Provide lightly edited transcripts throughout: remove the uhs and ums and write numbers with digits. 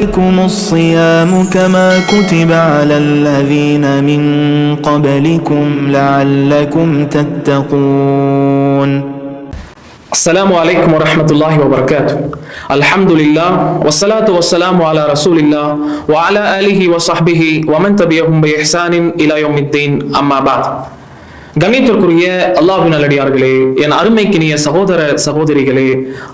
عليكم الصيام كما كتب على الذين من قبلكم لعلكم تتقون. السلام عليكم ورحمة الله وبركاته. الحمد لله والصلاة والسلام على رسول الله وعلى آله وصحبه ومن تبعهم بإحسان إلى يوم الدين. أما بعد. கண்ணியத்திற்குரிய அல்லாஹ்வின் நல்லடியார்களே, என் அருமைக்கினிய சகோதர சகோதரிகளே,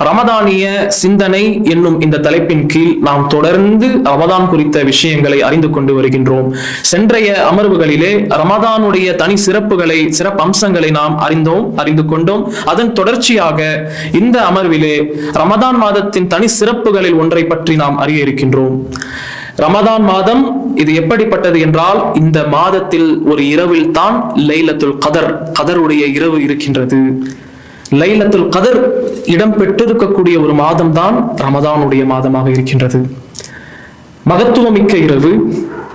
ரமதானிய சிந்தனை என்னும் இந்த தலைப்பின் கீழ் நாம் தொடர்ந்து ரமதான் குறித்த விஷயங்களை அறிந்து கொண்டு வருகின்றோம். சென்றைய அமர்வுகளிலே ரமதானுடைய தனி சிறப்பு அம்சங்களை நாம் அறிந்து கொண்டோம். அதன் தொடர்ச்சியாக இந்த அமர்விலே ரமதான் மாதத்தின் தனி சிறப்புகளில் ஒன்றை பற்றி நாம் அறிய இருக்கின்றோம். ரமதான் மாதம் இது எப்படிப்பட்டது என்றால், இந்த மாதத்தில் ஒரு இரவில் தான் லைலத்துல் கதருடைய இரவு இருக்கின்றது. லைலத்துல் கதர் இடம் பெற்றிருக்கக்கூடிய ஒரு மாதம் தான் ரமதானுடைய மாதமாக இருக்கின்றது. மகத்துவமிக்க இரவு,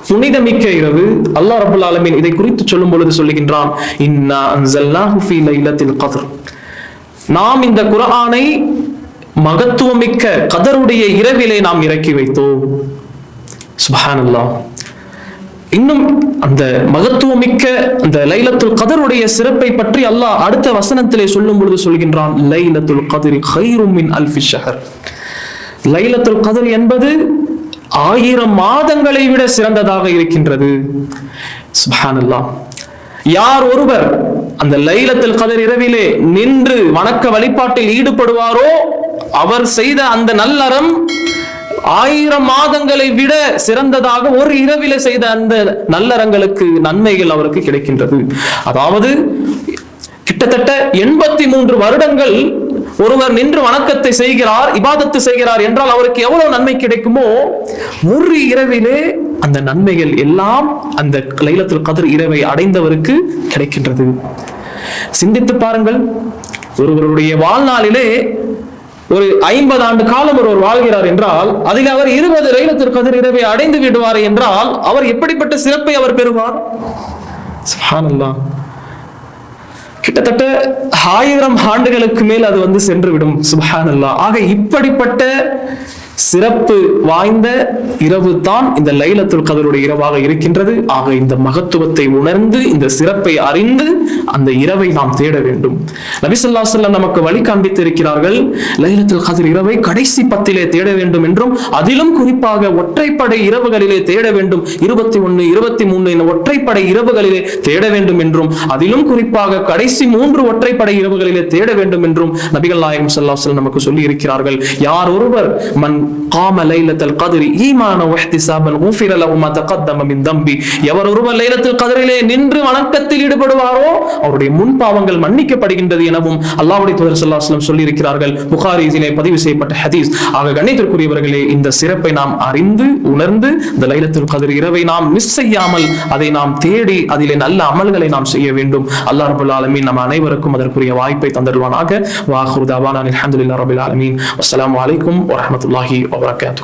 புனிதமிக்க இரவு. அல்லாஹ் ரப்பல் ஆலமீன் இதை குறித்து சொல்லும் பொழுது சொல்லுகின்றான், இன்னா அன்ஸல்னாஹு ஃபீ லைலத்தில் கத்ர். நாம் இந்த குர்ஆனை மகத்துவமிக்க கதருடைய இரவிலே நாம் இறக்கி வைத்தோம். சுப்ஹானல்லாஹ். இன்னும் அந்த மகத்துவமிக்க அந்த லைலத்துல் கதருடைய சிறப்பை பற்றி அல்லாஹ் அடுத்த வசனத்திலே சொல்லும் பொழுது சொல்கின்றான், லைலத்துல் கத்ரி கைரும் மின் அல்ஃபி ஷஹர். லைலத்துல் கத்ர் என்பது 1000 மாதங்களை விட சிறந்ததாக இருக்கின்றது. சுப்ஹானல்லாஹ். யார் ஒருவர் அந்த லைலத்துல் கத்ர் இரவிலே நின்று வணக்க வழிபாட்டில் ஈடுபடுவாரோ அவர் செய்த அந்த நல்லறம் 1000 மாதங்களை விட சிறந்ததாக ஒரு இரவிலே செய்த அந்த நல்லறங்களுக்கு நன்மைகள் அவருக்கு கிடைக்கின்றது. அதாவது கிட்டத்தட்ட 83 வருடங்கள் ஒருவர் நின்று வணக்கத்தை செய்கிறார், இபாதத்து செய்கிறார் என்றால் அவருக்கு எவ்வளவு நன்மை கிடைக்குமோ ஒரு இரவிலே அந்த நன்மைகள் எல்லாம் அந்த லைலத்துல் கத்ர் இரவை அடைந்தவருக்கு கிடைக்கின்றது. சிந்தித்து பாருங்கள், ஒருவருடைய வாழ்நாளிலே ஒரு 50 ஆண்டு காலம் ஒருவர் வாழ்கிறார் என்றால் அதில் அவர் 20 லைலத்துல் கத்ர் இரவை அடைந்து விடுவார் என்றால் அவர் எப்படிப்பட்ட சிறப்பை அவர் பெறுவார்? சுப்ஹானல்லாஹ். கிட்டத்தட்ட 1000 ஆண்டுகளுக்கு மேல் அது சென்று விடும். சுப்ஹானல்லாஹ். ஆக இப்படிப்பட்ட சிறப்பு வாய்ந்த இரவு தான் இந்த லைலத்துல் கத்ருடைய இரவாக இருக்கின்றது. ஆக இந்த மகத்துவத்தை உணர்ந்து இந்த சிறப்பை அறிந்து அந்த இரவை நாம் தேட வேண்டும். நபி ஸல்லல்லாஹு அலைஹி வஸல்லம் நமக்கு வழி காண்பித்து இருக்கிறார்கள். லைலத்துல் கத்ர் இரவை கடைசி 10 தேட வேண்டும் என்றும், அதிலும் குறிப்பாக ஒற்றைப்படை இரவுகளிலே தேட வேண்டும். 21, 23 என ஒற்றைப்படை இரவுகளிலே தேட வேண்டும் என்றும், அதிலும் குறிப்பாக கடைசி 3 ஒற்றைப்படை இரவுகளிலே தேட வேண்டும் என்றும் நபிகள் நாயகம் ஸல்லல்லாஹு அலைஹி வஸல்லம் நமக்கு சொல்லி இருக்கிறார்கள். யார் ஒருவர் மன் قام ليلة القدر إيمانا واحتسابا غفر له ما تقدم من ذنبه. எவர் ஒருவர் லைலத்துல் கத்ரிலே நின்று வணக்கத்தில் ஈடுபடுவாரோ அவருடைய முன் பாவங்கள் மன்னிக்கப்படுகின்றது எனவும் அல்லாஹ்வுடைய தூதர் ஸல்லல்லாஹு அலைஹி வஸல்லம் சொல்லி இருக்கிறார்கள். புகாரியிலே பதிவு செய்யப்பட்ட ஹதீஸ். ஆக கண்ணியத்திற்குரியவர்களே, இந்த சிறப்பை நாம் அறிந்து உணர்ந்து இந்த லைலத்துல் கத்ர் இரவை நாம் மிஸ் செய்யாமல் அதை நாம் தேடி அதிலே நல்ல அமல்களை நாம் செய்ய வேண்டும். அல்லாஹ் ரப்பல் ஆலமீன் நம் அனைவருக்கும் அதற்குரிய வாய்ப்பை தந்தருள்வானாக. வ ஆகிரு தஅவானா அல்ஹம்துலில்லாஹி ரப்பில் ஆலமீன். வஸ்ஸலாமு அலைக்கும் வரஹ்மத்துல்லாஹி وبركاته.